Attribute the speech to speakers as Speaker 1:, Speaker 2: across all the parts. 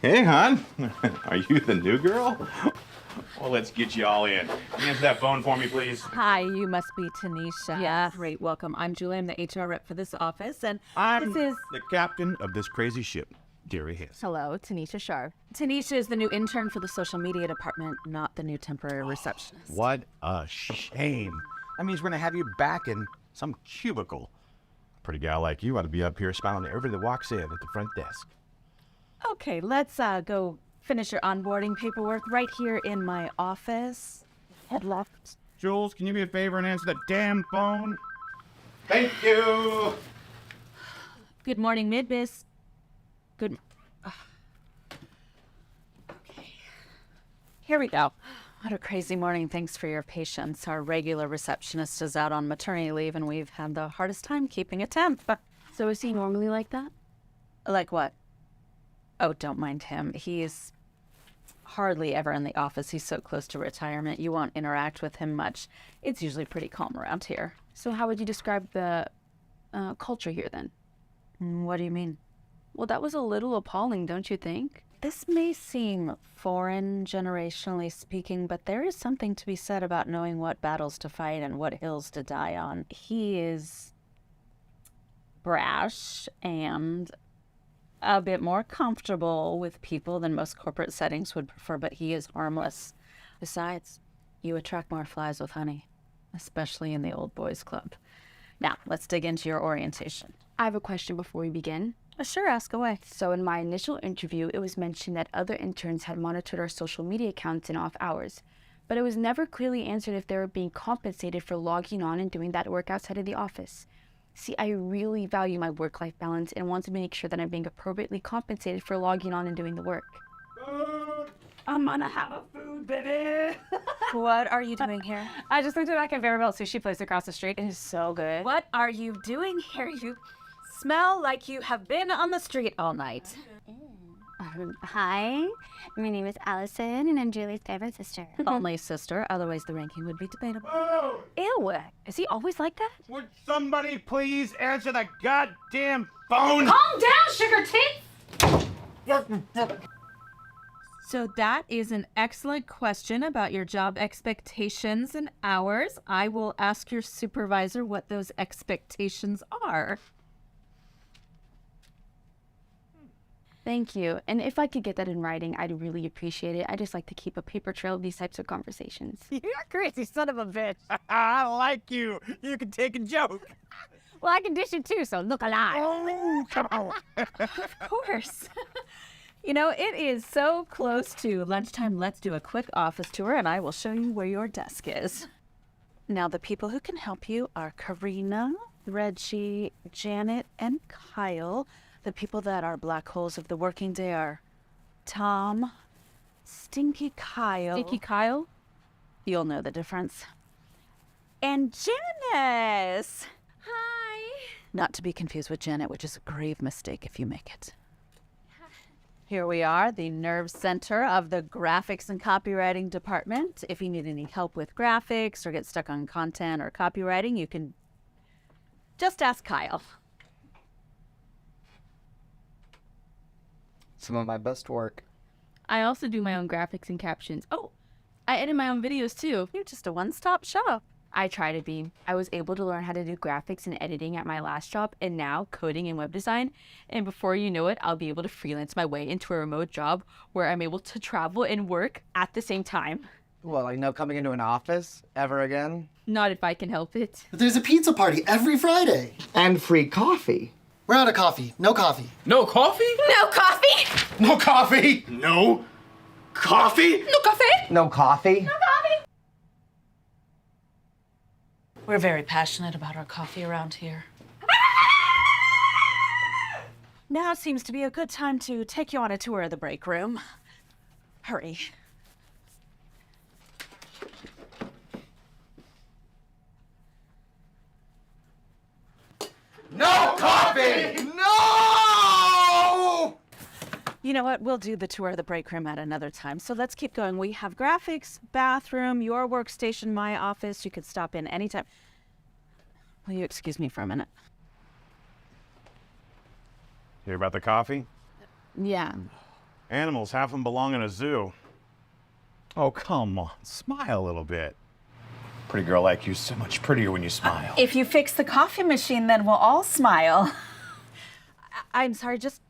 Speaker 1: Hey, hon. Are you the new girl? Well, let's get you all in. Answer that phone for me, please.
Speaker 2: Hi, you must be Tanisha. Yeah, great, welcome. I'm Julie, I'm the HR rep for this office, and
Speaker 3: I'm
Speaker 2: this is...
Speaker 3: the captain of this crazy ship, Deary Hiss.
Speaker 2: Hello, Tanisha Shar. Tanisha is the new intern for the social media department, not the new temporary receptionist.
Speaker 3: What a shame. That means we're gonna have you back in some cubicle. A pretty gal like you ought to be up here smiling at everybody that walks in at the front desk.
Speaker 2: Okay, let's go finish your onboarding paperwork right here in my office. Head left.
Speaker 3: Jules, can you be a favor and answer the damn phone?
Speaker 1: Thank you.
Speaker 2: Good morning, Midbis. Good... Okay. Here we go. What a crazy morning. Thanks for your patience. Our regular receptionist is out on maternity leave, and we've had the hardest time keeping a temp.
Speaker 4: So is he normally like that?
Speaker 2: Like what? Oh, don't mind him. He's hardly ever in the office. He's so close to retirement. You won't interact with him much. It's usually pretty calm around here.
Speaker 4: So how would you describe the culture here then?
Speaker 2: What do you mean?
Speaker 4: Well, that was a little appalling, don't you think?
Speaker 2: This may seem foreign, generationally speaking, but there is something to be said about knowing what battles to fight and what hills to die on. He is brash and a bit more comfortable with people than most corporate settings would prefer, but he is harmless. Besides, you attract more flies with honey, especially in the old boys club. Now, let's dig into your orientation.
Speaker 4: I have a question before we begin.
Speaker 2: Sure, ask away.
Speaker 4: So in my initial interview, it was mentioned that other interns had monitored our social media accounts in off hours, but it was never clearly answered if they were being compensated for logging on and doing that work outside of the office. See, I really value my work-life balance and want to make sure that I'm being appropriately compensated for logging on and doing the work.
Speaker 5: Food! I'm gonna have a food, baby!
Speaker 2: What are you doing here?
Speaker 5: I just went to that Vanderbilt sushi place across the street. It is so good.
Speaker 2: What are you doing here? You smell like you have been on the street all night.
Speaker 6: Hi, my name is Allison, and I'm Julie's favorite sister.
Speaker 2: Only sister, otherwise the ranking would be debatable.
Speaker 3: Oh!
Speaker 5: Ew, is he always like that?
Speaker 3: Would somebody please answer the goddamn phone?
Speaker 5: Calm down, sugar teeth!
Speaker 2: So that is an excellent question about your job expectations and hours. I will ask your supervisor what those expectations are.
Speaker 4: Thank you. And if I could get that in writing, I'd really appreciate it. I just like to keep a paper trail of these types of conversations.
Speaker 5: You're a crazy son of a bitch.
Speaker 3: I like you. You can take a joke.
Speaker 5: Well, I can dish it too, so look alive.
Speaker 3: Oh, come on.
Speaker 2: Of course. You know, it is so close to lunchtime. Let's do a quick office tour, and I will show you where your desk is. Now, the people who can help you are Karina, Reggie, Janet, and Kyle. The people that are black holes of the working day are Tom, Stinky Kyle.
Speaker 4: Stinky Kyle?
Speaker 2: You'll know the difference. And Janice!
Speaker 6: Hi.
Speaker 2: Not to be confused with Janet, which is a grave mistake if you make it. Here we are, the nerve center of the graphics and copywriting department. If you need any help with graphics or get stuck on content or copywriting, you can just ask Kyle.
Speaker 7: Some of my best work.
Speaker 4: I also do my own graphics and captions. Oh, I edit my own videos too.
Speaker 2: You're just a one-stop shop.
Speaker 4: I try to be. I was able to learn how to do graphics and editing at my last job, and now coding and web design. And before you know it, I'll be able to freelance my way into a remote job where I'm able to travel and work at the same time.
Speaker 7: Well, like no coming into an office ever again.
Speaker 4: Not if I can help it.
Speaker 8: There's a pizza party every Friday.
Speaker 7: And free coffee.
Speaker 8: We're out of coffee. No coffee.
Speaker 3: No coffee?
Speaker 5: No coffee!
Speaker 3: No coffee? No coffee?
Speaker 5: No coffee!
Speaker 7: No coffee?
Speaker 2: We're very passionate about our coffee around here. Now seems to be a good time to take you on a tour of the break room. Hurry.
Speaker 3: No coffee! No!
Speaker 2: You know what? We'll do the tour of the break room at another time. So let's keep going. We have graphics, bathroom, your workstation, my office. You could stop in anytime. Will you excuse me for a minute?
Speaker 3: Hear about the coffee?
Speaker 4: Yeah.
Speaker 3: Animals, half of them belong in a zoo. Oh, come on. Smile a little bit.
Speaker 1: Pretty girl like you's so much prettier when you smile.
Speaker 2: If you fix the coffee machine, then we'll all smile. I'm sorry, just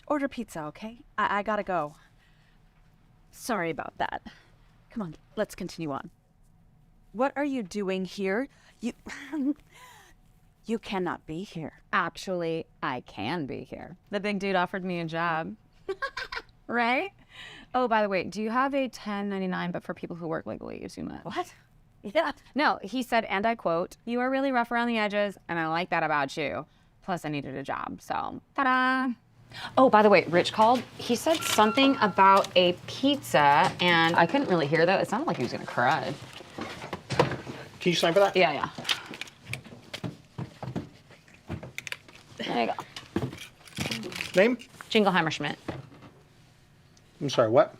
Speaker 2: order pizza, okay? I gotta go. Sorry about that. Come on, let's continue on. What are you doing here? You cannot be here.
Speaker 4: Actually, I can be here. The big dude offered me a job. Right? Oh, by the way, do you have a 1099 but for people who work legally? You assume that.
Speaker 2: What? Yeah.
Speaker 4: No, he said, and I quote, "You are really rough around the edges, and I like that about you. Plus, I needed a job, so ta-da." Oh, by the way, Rich called. He said something about a pizza, and I couldn't really hear that. It sounded like he was gonna cry.
Speaker 8: Can you sign for that?
Speaker 4: Yeah. There you go.
Speaker 8: Name?
Speaker 4: Jingleheimer Schmidt.
Speaker 8: I'm sorry, what?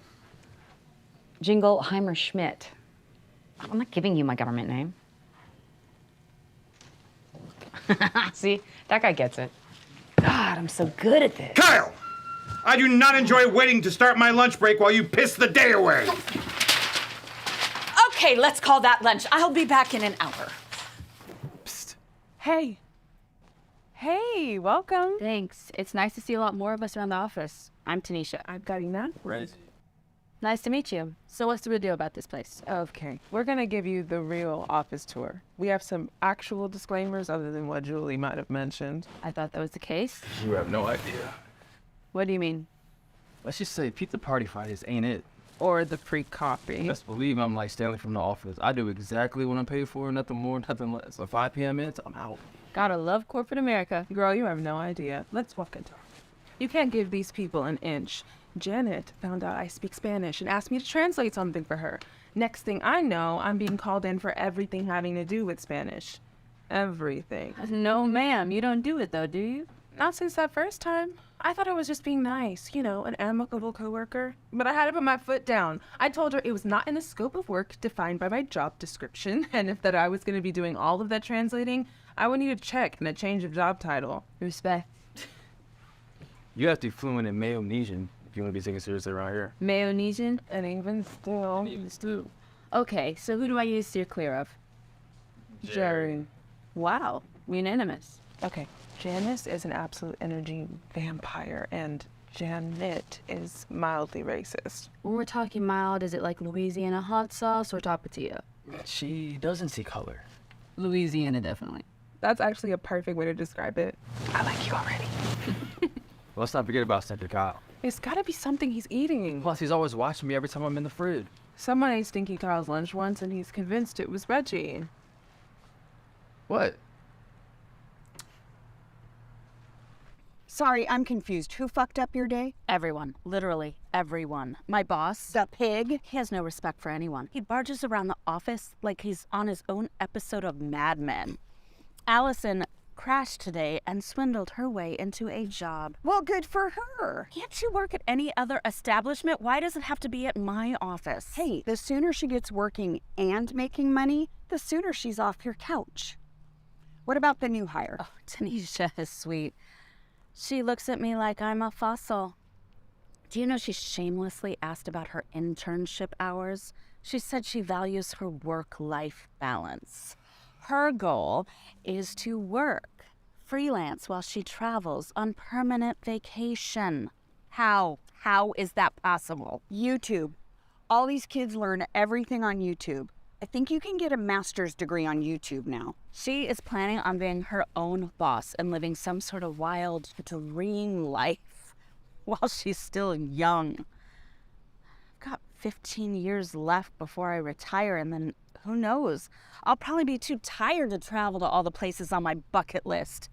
Speaker 4: Jingleheimer Schmidt. I'm not giving you my government name. See, that guy gets it. God, I'm so good at this.
Speaker 3: Kyle! I do not enjoy waiting to start my lunch break while you piss the day away.
Speaker 2: Okay, let's call that lunch. I'll be back in an hour.
Speaker 9: Hey. Hey, welcome.
Speaker 4: Thanks. It's nice to see a lot more of us around the office. I'm Tanisha.
Speaker 9: I'm Karina.
Speaker 10: Right.
Speaker 4: Nice to meet you. So what's the real deal about this place?
Speaker 9: Okay, we're gonna give you the real office tour. We have some actual disclaimers other than what Julie might have mentioned.
Speaker 4: I thought that was the case.
Speaker 10: You have no idea.
Speaker 4: What do you mean?
Speaker 10: Let's just say pizza party Fridays ain't it.
Speaker 9: Or the free coffee.
Speaker 10: Best believe I'm like Stanley from The Office. I do exactly what I'm paid for, nothing more, nothing less. So 5 p.m. hits, I'm out.
Speaker 4: Gotta love corporate America.
Speaker 9: Girl, you have no idea. Let's walk into it. You can't give these people an inch. Janet found out I speak Spanish and asked me to translate something for her. Next thing I know, I'm being called in for everything having to do with Spanish. Everything.
Speaker 4: No, ma'am. You don't do it, though, do you?
Speaker 9: Not since that first time. I thought I was just being nice, you know, an amicable coworker. But I had to put my foot down. I told her it was not in the scope of work defined by my job description, and if that I was going to be doing all of that translating, I would need a check and a change of job title.
Speaker 4: Respect.
Speaker 10: You have to be fluent in Mayonesian if you want to be taken seriously around here.
Speaker 4: Mayonesian?
Speaker 9: And even still,
Speaker 4: Okay, so who do I use to steer clear of?
Speaker 9: Jerry.
Speaker 4: Wow, unanimous.
Speaker 9: Okay, Janice is an absolute energy vampire, and Janet is mildly racist.
Speaker 4: When we're talking mild, is it like Louisiana hot sauce or tapatio?
Speaker 10: She doesn't see color.
Speaker 4: Louisiana, definitely.
Speaker 9: That's actually a perfect way to describe it.
Speaker 4: I like you already.
Speaker 10: Let's not forget about Stinky Kyle.
Speaker 9: It's gotta be something he's eating.
Speaker 10: Plus, he's always watching me every time I'm in the fridge.
Speaker 9: Someone ate Stinky Carl's lunch once, and he's convinced it was Reggie.
Speaker 10: What?
Speaker 5: Sorry, I'm confused. Who fucked up your day?
Speaker 2: Everyone, literally everyone. My boss,
Speaker 5: The pig?
Speaker 2: he has no respect for anyone. He barges around the office like he's on his own episode of Mad Men. Allison crashed today and swindled her way into a job.
Speaker 5: Well, good for her.
Speaker 2: Can't she work at any other establishment? Why does it have to be at my office?
Speaker 5: Hey, the sooner she gets working and making money, the sooner she's off your couch. What about the new hire?
Speaker 2: Oh, Tanisha is sweet. She looks at me like I'm a fossil. Do you know she shamelessly asked about her internship hours? She said she values her work-life balance. Her goal is to work freelance while she travels on permanent vacation. How? How is that possible?
Speaker 5: YouTube. All these kids learn everything on YouTube. I think you can get a master's degree on YouTube now.
Speaker 2: She is planning on being her own boss and living some sort of wild dream life while she's still young. I've got 15 years left before I retire, and then who knows? I'll probably be too tired to travel to all the places on my bucket list.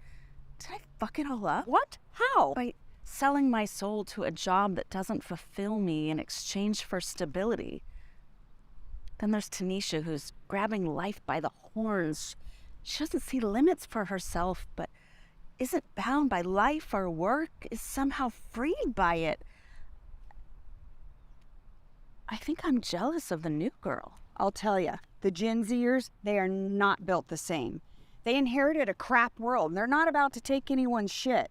Speaker 2: Did I fuck it all up?
Speaker 5: What? How?
Speaker 2: By selling my soul to a job that doesn't fulfill me in exchange for stability. Then there's Tanisha, who's grabbing life by the horns. She doesn't see limits for herself, but isn't bound by life or work, is somehow freed by it. I think I'm jealous of the new girl.
Speaker 5: I'll tell you, the Gen Zers, they are not built the same. They inherited a crap world, and they're not about to take anyone's shit.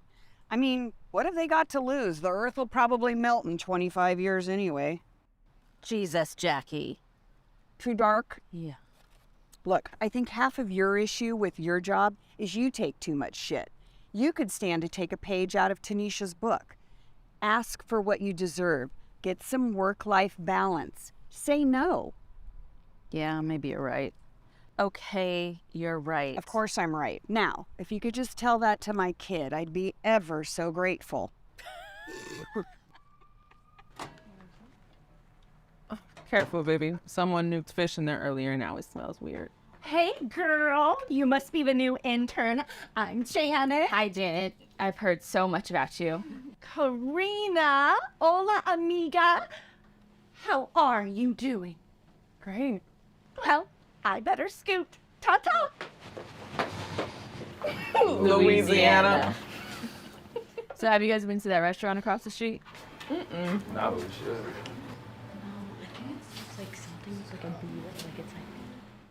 Speaker 5: I mean, What have they got to lose? The Earth will probably melt in 25 years anyway.
Speaker 2: Jesus, Jackie.
Speaker 5: Too dark?
Speaker 2: Yeah.
Speaker 5: Look, I think half of your issue with your job is you take too much shit. You could stand to take a page out of Tanisha's book. Ask for what you deserve. Get some work-life balance. Say no.
Speaker 2: Yeah, maybe you're right. Okay, you're right.
Speaker 5: Of course I'm right. Now, if you could just tell that to my kid, I'd be ever so grateful.
Speaker 9: Careful, baby. Someone nuked fish in there earlier, now it smells weird.
Speaker 6: Hey, girl. You must be the new intern. I'm Janet.
Speaker 4: Hi, Janet. I've heard so much about you.
Speaker 6: Karina. Hola, amiga. How are you doing?
Speaker 9: Great.
Speaker 6: Well, I better scoot. Ta-ta.
Speaker 9: Louisiana.
Speaker 4: So have you guys been to that restaurant across the street?
Speaker 10: Nah, we should.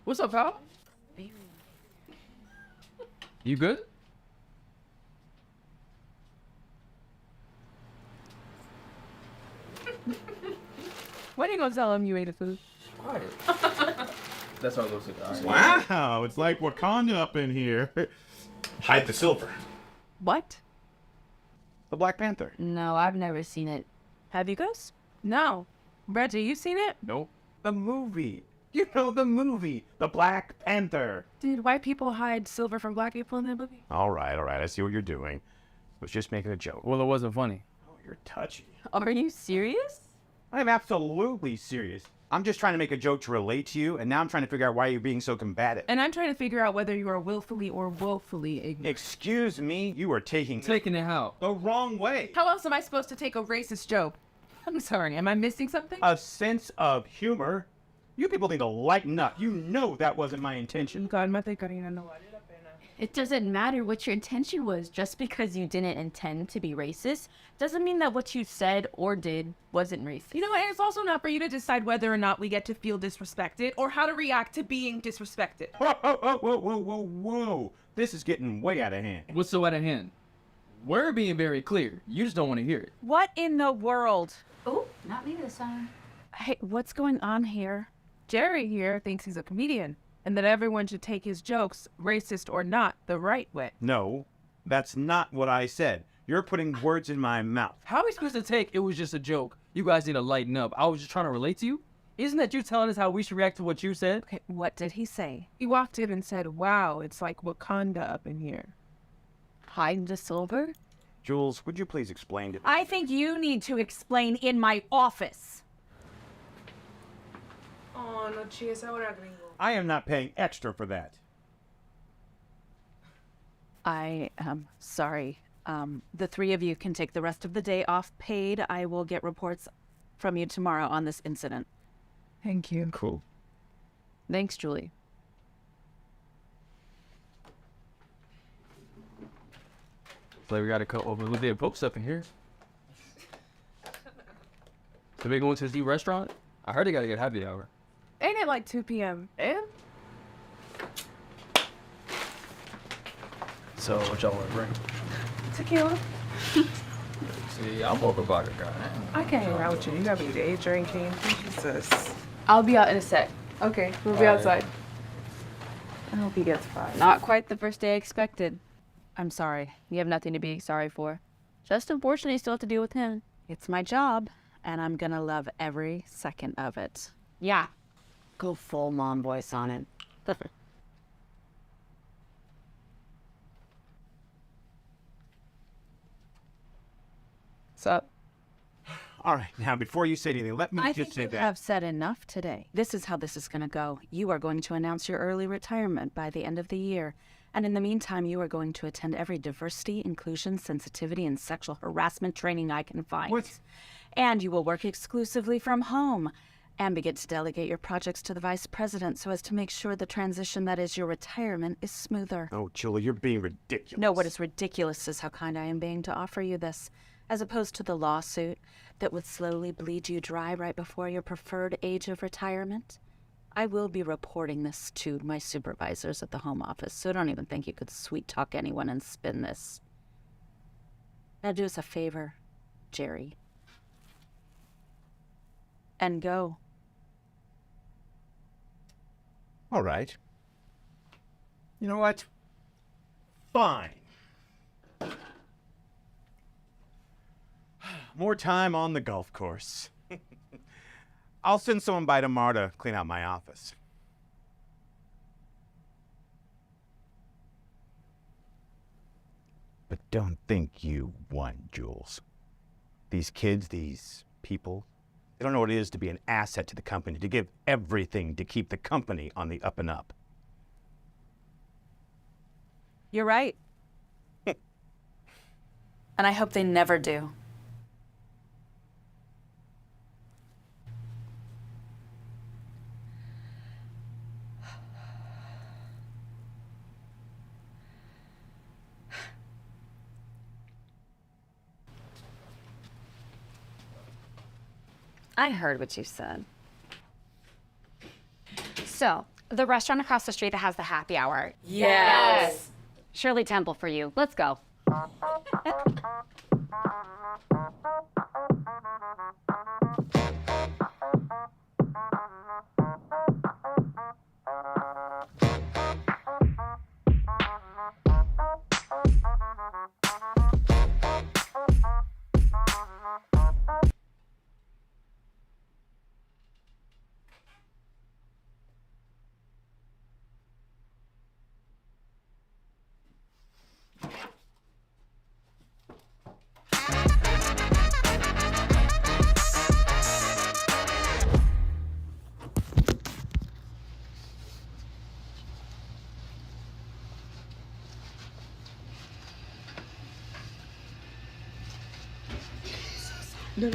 Speaker 10: What's up, pal? You good?
Speaker 9: When are you gonna tell him you ate the food?
Speaker 10: That's how it looks like.
Speaker 3: Wow, it's like Wakanda up in here.
Speaker 1: Hide the silver.
Speaker 9: What?
Speaker 3: The Black Panther.
Speaker 4: No, I've never seen it.
Speaker 2: Have you guys?
Speaker 9: No. Reggie, you seen it?
Speaker 3: Nope. The movie. You know the movie, The Black Panther.
Speaker 9: Did white people hide silver from black people in that movie?
Speaker 3: All right. I see what you're doing. I was just making a joke.
Speaker 10: Well, it wasn't funny.
Speaker 3: Oh, you're touchy.
Speaker 4: Are you serious?
Speaker 3: I'm absolutely serious. I'm just trying to make a joke to relate to you, and now I'm trying to figure out why you're being so combative.
Speaker 9: And I'm trying to figure out whether you are willfully or woefully ignorant.
Speaker 3: Excuse me, you are taking
Speaker 10: Taking it how?
Speaker 3: the wrong way.
Speaker 9: How else am I supposed to take a racist joke? I'm sorry, am I missing something?
Speaker 3: A sense of humor. You people need to lighten up. You know that wasn't my intention.
Speaker 9: Cálmate, Karina, no vale la pena.
Speaker 4: It doesn't matter what your intention was. Just because you didn't intend to be racist doesn't mean that what you said or did wasn't racist.
Speaker 9: You know what? It's also not for you to decide whether or not we get to feel disrespected or how to react to being disrespected.
Speaker 3: Whoa. This is getting way out of hand.
Speaker 10: What's so out of hand? We're being very clear. You just don't want to hear it.
Speaker 2: What in the world?
Speaker 4: Oh, not me this time.
Speaker 2: Hey, what's going on here?
Speaker 9: Jerry here thinks he's a comedian and that everyone should take his jokes, racist or not, the right way.
Speaker 3: No, that's not what I said. You're putting words in my mouth.
Speaker 10: How are we supposed to take it was just a joke? You guys need to lighten up. I was just trying to relate to you. Isn't that you telling us how we should react to what you said?
Speaker 2: Okay, what did he say?
Speaker 9: He walked in and said, wow, it's like Wakanda up in here.
Speaker 4: Hide the silver?
Speaker 3: Jules, would you please explain to me?
Speaker 2: I think you need to explain in my office.
Speaker 9: Oh, no chis ahora, gringo.
Speaker 3: I am not paying extra for that.
Speaker 2: I am sorry. The three of you can take the rest of the day off paid. I will get reports from you tomorrow on this incident.
Speaker 9: Thank you.
Speaker 3: Cool.
Speaker 4: Thanks, Julie.
Speaker 10: Like we gotta cut over with their books up in here. So they going to the restaurant? I heard they gotta get happy hour.
Speaker 9: Ain't it like 2 p.m.? And
Speaker 10: So what y'all want to bring?
Speaker 9: tequila?
Speaker 10: See, I'm more of a vodka guy.
Speaker 9: I can't hang out with you. You gotta be day drinking. Jesus.
Speaker 4: I'll be out in a sec.
Speaker 9: Okay, we'll be outside.
Speaker 4: I hope he gets fired. Not quite the first day I expected. I'm sorry. You have nothing to be sorry for. Just unfortunately, you still have to deal with him.
Speaker 2: It's my job, and I'm gonna love every second of it.
Speaker 4: Yeah.
Speaker 7: Go full mom voice on it.
Speaker 9: What's up?
Speaker 3: All right, now before you say anything, let me
Speaker 2: I
Speaker 3: just
Speaker 2: think
Speaker 3: say
Speaker 2: you
Speaker 3: that.
Speaker 2: have said enough today. This is how this is going to go. You are going to announce your early retirement by the end of the year. And in the meantime, you are going to attend every diversity, inclusion, sensitivity, and sexual harassment training I can find.
Speaker 3: What?
Speaker 2: And you will work exclusively from home and begin to delegate your projects to the vice president so as to make sure the transition that is your retirement is smoother.
Speaker 3: Oh, Julie, you're being ridiculous.
Speaker 2: No, what is ridiculous is how kind I am being to offer you this, as opposed to the lawsuit that would slowly bleed you dry right before your preferred age of retirement. I will be reporting this to my supervisors at the home office, so don't even think you could sweet talk anyone and spin this. Now do us a favor, Jerry. And go.
Speaker 3: All right. You know what? Fine. More time on the golf course. I'll send someone by tomorrow to clean out my office. But don't think you won, Jules. These kids, these people, they don't know what it is to be an asset to the company, to give everything to keep the company on the up and up.
Speaker 2: You're right. And I hope they never do.
Speaker 7: I heard what you said.
Speaker 4: So, the restaurant across the street that has the happy hour.
Speaker 7: Yes. Shirley Temple for you. Let's go.
Speaker 9: No.